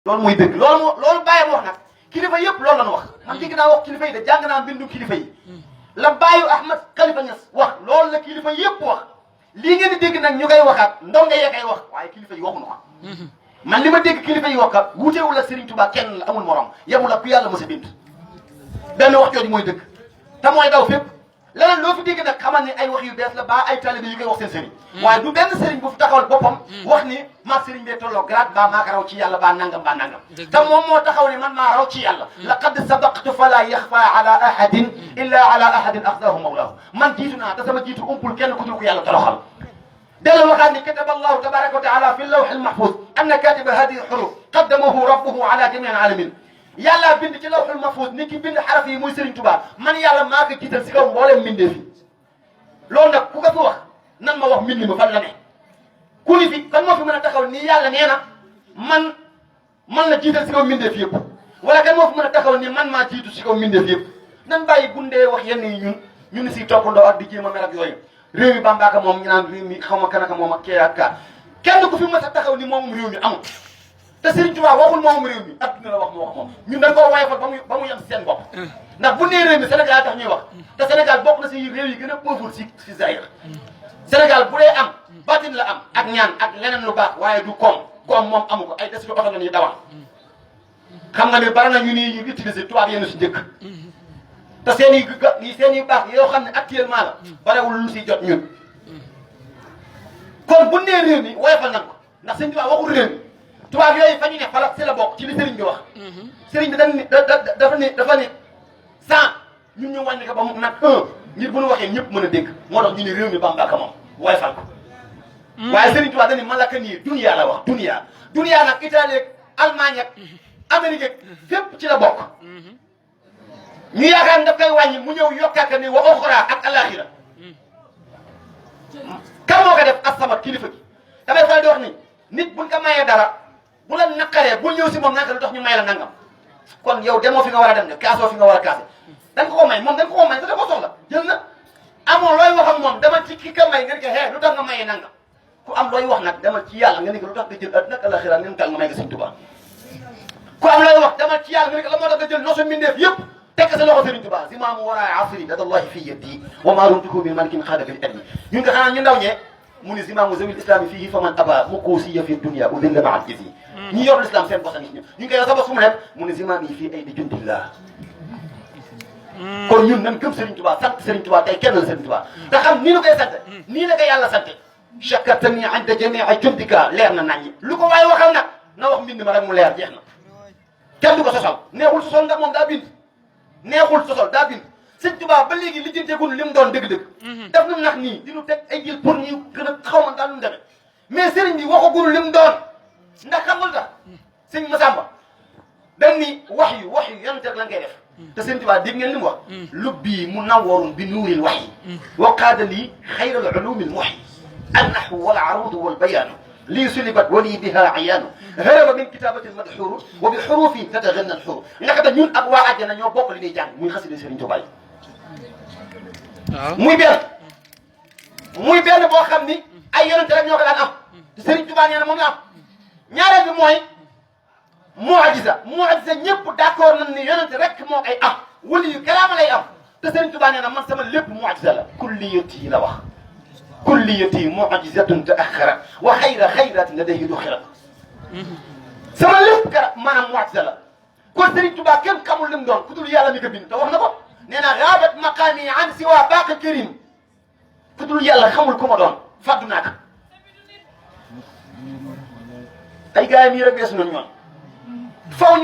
loolu mooy dëgg loolu bàyyi ma wax nag kilifa yëpp loolu la ñu wax man dégg naa wax kilifa yi de jàng naa mbindu kilifa yi la bàyyi Ahmed Khalifa Niass wax loolu la kilifa yëpp wax lii ngeen di dégg nag ñu koy waxaat ndongo yee koy wax waaye kilifa yi waxuñu ko man li ma dégg kilifa yi wax kat wuuteewul la Serigne Touba kenn la amul morom yemul la ku yàlla mos a bind benn wax jooju mooy dëgg te mooy daw fépp leneen loo fi dégg nag xamal ni ay wax yu bees la ba ay talibé yu koy wax seen sëriñ waaye du benn sëriñ bu fi taxawal boppam wax ni maa sëriñ bee tolloo grade ba maa ko raw ci yàlla ba nangam te moom moo taxaw ni man maa raw ci yàlla laqad sabaqtu fala yaxfa ala ahadin illa ala ahadin axdahu mawlahu man jiitu naa te sama jiitu umpul kenn ku dul ko yàlla toroxal delloo waxaat ni kataba allahu tabaraka wa taala fi lawhi almahfuz anna katiba hadihi alhuruf qaddamahu rabbuhu ala jamii alaalamin yàlla bind ci lawhul mahfuz ni ki bind xaraf yi muy Serigne Touba man yàlla maa ko jiital si kaw mboolem mbindee fi loolu nag ku ko fi wax nan ma wax mbind ma fan la ne ku ni fi kan moo fi mën a taxaw ni yàlla nee na man la jiital si kaw mbindee fi yëpp wala kan moo fi mën a taxaw ni man maa jiitu si kaw mbindee fi yëpp nan bàyyi gundee wax yenn yi ñun si toppandoo ak di jéem a mel ak yooyu réew mi Bambaaka moom ñu naan réew mi xaw ma kanaka moom ak kee ak kaa kenn ku fi mës a taxaw ni moom réew mi amul te Serigne Touba waxul moom réew mi adduna la wax moo ko moom ñun dañ koo woyofal ba mu yem si seen bopp ndax bu nee réew mi Sénégal tax ñuy wax te Sénégal bokk na si réew yi gën a pauvre si Zaïre Sénégal bu dee am batin la am ak ñaan ak leneen lu baax waaye du koom moom amu ko ay des lu oto la ñuy dawal xam nga ne bari na ñu ni ñu utiliser tubaab yenn si njëkk te seen i baax yoo xam ne actuellement la barewul lu si jot ñun kon bu nee réew mi woyofal nañ ko ndax Serigne Touba waxul réew mi tubaab yooyu fa ñu ne xalaat si la bokk ci li Serigne bi wax Serigne bi dafa ni 100 ñun ñu wàññi ko ba mu nag 1 ngir bu ñu waxee ñëpp mën a dégg moo tax ñu ne réew mi Bambaaka moom waaye fal ko waaye Serigne Touba dañu malaka nii dunia la wax dunia nag Italie ak Allemagne ak Amérique ak fépp ci la bokk ñu yaakaar ne daf koy wàññi mu ñëw yokkaat ni wa oxra ak alaxira kan moo ko def as-samad kilifa gi damay faral di wax ni nit buñ ko mayee dara bu la naqaree bul ñëw si moom naka lu tax ñu may la nangam kon yow demoo fi nga war a dem de kaasoo fi nga war a kaase da nga ko may moom da nga ko may te da ko soxla jël na amoo looy wax ak moom dama ci ki ka may nga ne ko lu tax nga mayee nangam ku am looy wax nag dama ci yàlla nga ne ko lu tax nga jël adduna ak alaxira ngeen kal nga may nga Sëñ Tuubaa ku am looy wax dama ci yàlla nga ne ko la moo tax nga jël nosu mbindeef yëpp tekk sa loxo Sëriñ Tuubaa zimaamu waraa asri ladallahi fi yadi wa maa rumtuhu min malikin xaada fi l-admi ñun nga xanaa ñu ndaw ñee mu ni zimaamu zawil islami fihi faman aba muqusiya fi dunia udilla maa al-jizi ñi yor l'islam seen bosa ngi ñu ngi koy sa bos fu mu nekk mu ni zimaam yi fii ay di jundillah kon ñun nan gëm Sëriñ Tuubaa sant Sëriñ Tuubaa tey kenn la Sëriñ Tuubaa te xam nii la koy sant nii la ko yàlla sante chakartani inda jamii jundika leer na naññi lu ko waaye waxal nag na wax mbind ma rek mu leer jeex na kenn du ko sosal neexul sosal ndax moom daa bind neexul sosal daa bind Sëñ Tuubaa ba léegi lijjanteegul li mu doon dëgg-dëgg def nu nax nii di nu teg ay jël pour ñu gën a xaw ma daal nu mu demee mais sëriñ bi waxagul li mu doon ndax xam nga lu tax sëñ Masamba dañ ni wax yu yonent rek la ngay def te Sëñ Tuubaa dégg ngeen li mu wax lubbi munawwarun bi nuuril wahyi wa qaada lii xayral ulumil muhyi an-nahwu wal aruudu wal bayaanu lii sulibat wali biha ayaanu haraba min kitabati al-madhur wa bi xurufi tataghanna al-huruf naka ñun ak waa àjjana ñoo bokk li ñuy jàng muy xasida Sëriñ Tuubaa muy benn boo xam ni ay yonent rek ñoo ko daan am te Sëriñ Tuubaa nee na moom la am ñaareel bi mooy mu'jiza ñëpp d'accord nañ ni yonent rek moo ay am wali yu karaama lay am te Sëriñ Tuubaa nee na man sama lépp mu'jiza la kulliyati la wax kulliyati mu'jizatun ta'akhkharat wa xayratin ladayhi duxirat sama lépp kara maanaam mu'jiza la kon Sëriñ Tuubaa kenn xamul li mu doon ku dul yàlla mi ko bind te wax na ko nee na gaabat maqaami an siwa baaqi karim ku dul yàlla xamul ku ma doon fàddu naa ko ay gars yi mii rek bees nañu ñoon faw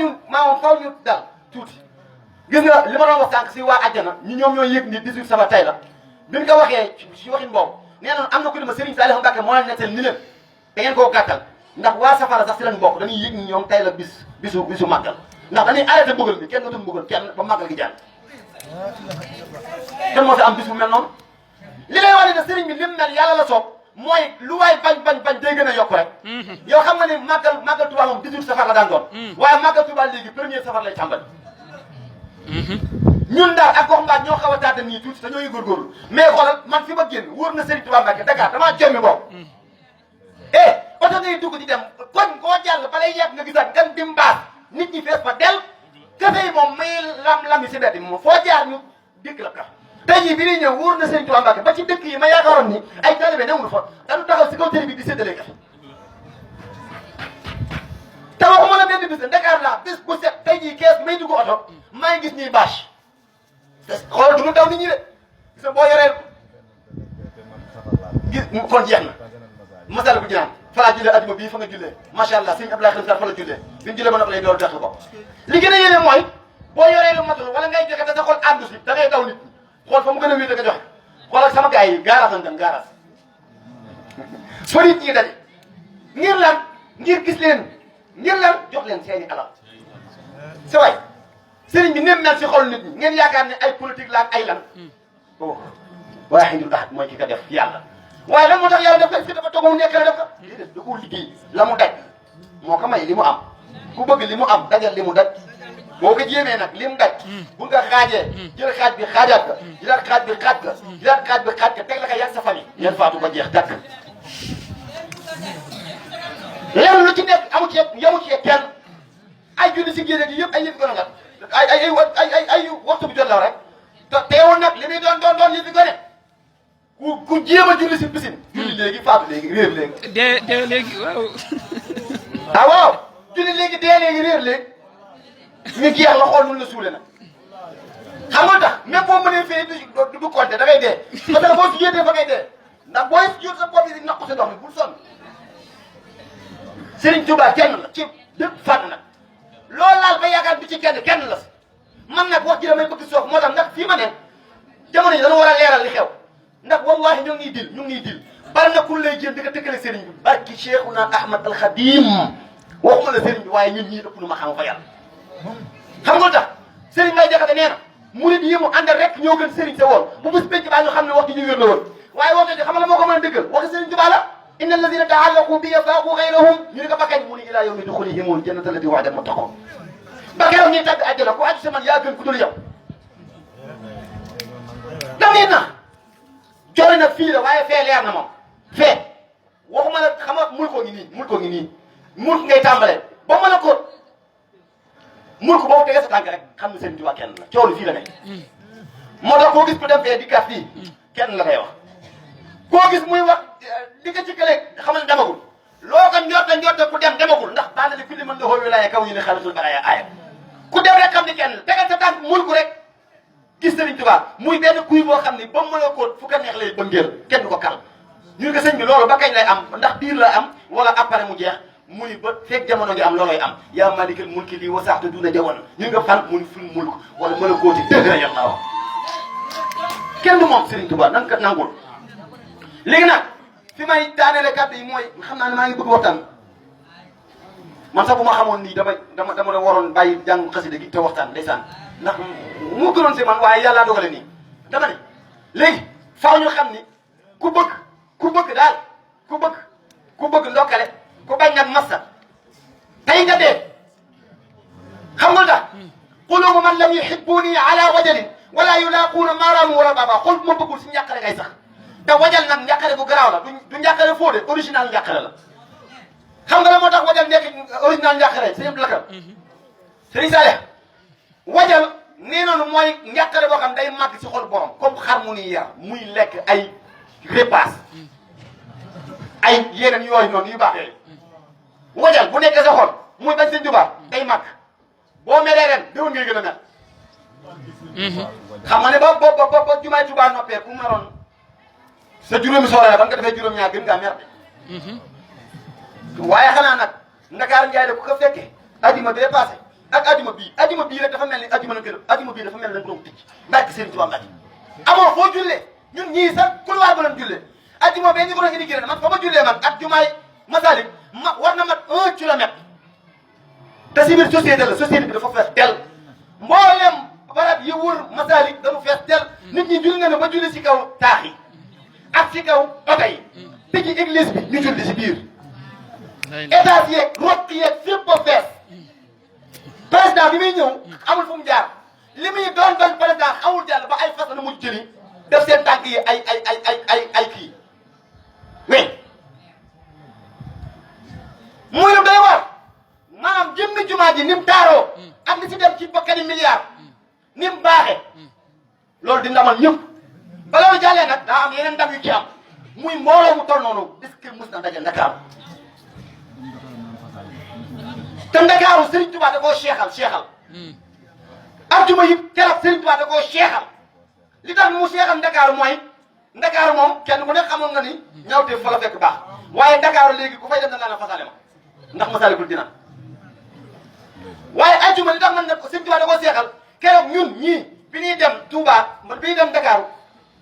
ñu dal tuuti gis nga li ma doon wax sànq si waa àjjana ñoom ñoo yëg ni 18 safar tey la bi ñu ko waxee si waxin boobu nee na am na ku ne ma Serigne Saliou Mbacké moo leen nettali ni leen da ngeen koo gàttal ndax waa safara sax si leen bokk dañuy yëg ni ñoom tey la bisu màggal ndax dañuy arrêté mbugal bi kenn dootul mbugal kenn ba màggal gi jàll kenn moo si am bis bu mel noonu li lay wane ne Serigne bi lim mel yàlla la soob mooy lu waay bañ day gën a yokk rek yow xam nga ni màggal Tuubaa moom 18 safar la daan doon waaye màggal Tuubaa léegi premier safar lay tàmbali ñun daal ak gox mbaat ñoo xaw a tàdd nii tuuti te ñooy góorgóorlu mais xoolal man fi ma génn wóor na Serigne Touba Mbacké Dakar damaa jommi boobu oto ngay dugg di dem koñ koo jàll balay yegg nga gisaat gan bi mbaas ñi fees fa del café yi moom may lam si mbedd moom foo jaar ñu dégg la café tey jii bi ñuy ñëw wóor na Serigne Touba Mbacké ba ci dëkk yi ma yaakaaroon ni ay talibé newul fa dañu taxaw si kaw télé bi di séddale café te waxuma la benn bis Dakar laa bis bu set tey jii kees may dugg oto maa ngi gis ñuy bâche xoolal du mu daw nit ñi de gis nga boo yoree gis kon jeex na masal bu jinaan fa laa jullee ajuma bii fa nga jullee macha allah sëñ Abdoulaye Khadim Sarr fa la jullee bi mu jullee ba noppi lay door dex ko li gën a yéene mooy boo yoree lu matul wala ngay joxe da sa xool àndu si da ngay daw nit ñi xool fa mu gën a wéete nga joxe xoolal sama gars yi gaaraas lañ dem gaaraas fa nit ñi daje ngir lan ngir gis leen ngir lan jox leen seeni alal sa waay sëriñ bi nem mel si xol nit ñi ngeen yaakaar ne ay politique la ak ay lan oh waahidul ahad mooy ki ko def yàlla waaye lan moo tax yàlla def ko est-ce que dafa toog mu nekk la def ko déedéet da koo liggéey la mu daj moo ko may li mu am ku bëgg li mu am dajal li mu daj boo ko jéemee nag li mu daj bu nga xaajee jël xaaj bi xaajaat ko jëlaat xaaj bi xaaj ko jëlaat xaaj bi xaaj ko teg la ko yàgg sa famille ngeen faatu ko jeex dakk lenn lu ci nekk amu ci yamu ci kenn ay julli si génne gi yëpp ay yëf gone la ay waxtu bi jot la rek te teewul nag li muy doon yëf gone ku jéem a julli si piscine julli léegi faatu léegi réer léegi dee léegi waaw ah waaw julli léegi dee léegi réer léegi ñu jeex la xool nun la suule nag xam nga tax même boo mënee fee du compter da ngay dee parce que boo si yéetee fa ngay dee ndax booy jur sa bopp yi naq si ndox mi bul sonn Serigne Touba kenn la ci lépp fànn nag loolu laal ba yaakaar du ci kenn la si man nag wax ji damay bëgg soof moo tax ndax fii ma ne jamono yi dañu war a leeral li xew ndax wallahi ñu ngi nii dil bari na ku lay jël di ko tëkkale Serigne bi barki Cheikhuna Ahmad al Khadim waxuma la Serigne bi waaye ñun ñii ëpp nu ma xam fa yàlla xam nga tax Serigne Mbaye Diakhaté nee na murid yi mu àndal rek ñoo gën Serigne sa woon bu bis penc baa ñu xam ne wax ji ñu wér la woon waaye wax dëgg xam nga moo ko mën a dëggal wax Serigne Touba la inna alladina taallaqu bi faaqu gayrahum ñu ne ko bakkañ mu ni ila yawmi duxulihimul jannata allati wa'ada muttaqun ba keroog ñuy tàgg àjjana ku aju si man yaa gën ku dul yow damit na jori nag fii la waaye fee leer na moom fee waxuma la xam nga mul ko ngi nii mul ngay tàmbalee ba mën a ko mul ko boobu tegee sa tànk rek xam ne Serigne Touba kenn la coow fii la nekk moo tax koo gis ku dem fee di kat fii kenn la koy wax koo gis muy wax li nga ci kële xamal demagul loo ko njort ku dem demagul ndax baana li kulli man lahu wilaaya kaw ñu ne xalatul baraaya aaya ku dem rek xam ne kenn la tegal sa tànk mul ko rek gis Serigne Touba muy benn kuy boo xam ne ba mu mën a kóot fu ko neex lay bëngeel kenn du ko kal ñu ne ko sëñ bi loolu ba kañ lay am ndax biir la am wala après mu jeex mu ni ba fekk jamono ngi am looloy am yaa malikal mulki lii wasaxtu duna jamono ñu nga fan mu ni ful mulk wala mën a kóoti dëgg la yàlla wax kenn du moom Serigne Touba nan ko nangul léegi nag fi may daaneele kàddu yi mooy xam naa ne maa ngi bëgg waxtaan man sax bu ma xamoon nii dama la waroon bàyyi jàng xasida gi te waxtaan ndeysaan ndax mu gënoon si man waaye yàllaa dogale nii dama ne léegi faaw ñu xam ni ku bëgg daal ku bëgg ndokkale ku bañ nag massa tey nga dee xam nga tax qulubu man lam yuhibbuni ala wajalin wala yulaquuna maaraamu wala baaba xol bu ma bëggul si njàqare ngay sax te wajal nag njàqare bu garaaw la du njàqare foo de original njàqare la xam nga la moo tax wajal nekk original njàqare sëñ Abdou Lakar sëñ Saleh wajal nee noonu mooy njàqare boo xam day màgg si xol borom comme xar mu ni yar muy lekk ay repas ay yeneen yooyu noonu yu baax yooyu wajal bu nekkee sa xol muy bañ sëñ Tuubaa day màgg boo melee ren déwén ngay gën a mel xam nga ne ba jumaay Tuubaa noppee ku meroon sa juróomi soxla la ba nga defee juróom-ñaar gën ngaa mer waaye xanaa nag Ndakaar Njaay de ku ko fekkee ajuma bee passé ak ajuma bii rek dafa mel ni ajuma bii dafa mel ni borom tijj barke Serigne Touba Mbacke amoo foo jullee ñun ñii sax couloir ba doon jullee ajuma bee ñu ko doon indi gërëm man fa ma jullee man ak jumaay Masalik war na mat 1 kilomètre te si biir société bi dafa fees del mboolem barab yi wër Masalik dañu fees del nit ñi julli na ne ba julli si kaw taax yi ak ci kaw oto yi te ci église bi ñu julli si biir étage yeeg rokk yeeg fépp ba fees président bi muy ñëw amul fu mu jaar li muy doon président xamul jàll ba ay fas na mu jëli def seen tànk yi ay kii mais muy lu doy war maanaam jëmmi jumaa ji ni mu taaroo ak li ci dem ci bakkani milliard ni mu baaxee loolu di ndamal ñëpp ba loolu jàllee nag daa am yeneen ndam yu ci am muy mbooloo mu toll noonu est-ce que mës na daje Ndakaaru te Ndakaaru Serigne Touba da koo seexal arjuma yi keroog Serigne Touba da koo seexal li tax mu seexal Ndakaaru mooy Ndakaaru moom kenn ku ne xamoon nga ni ñaawteef fa la fekk baax waaye Ndakaaru léegi ku fay dem da ngaa fasaale ma ndax Masaalikul Jinaan waaye arjuma li tax man ne ko Serigne Touba da koo seexal keroog ñun ñii bi ñuy dem Touba bi ñuy dem Ndakaaru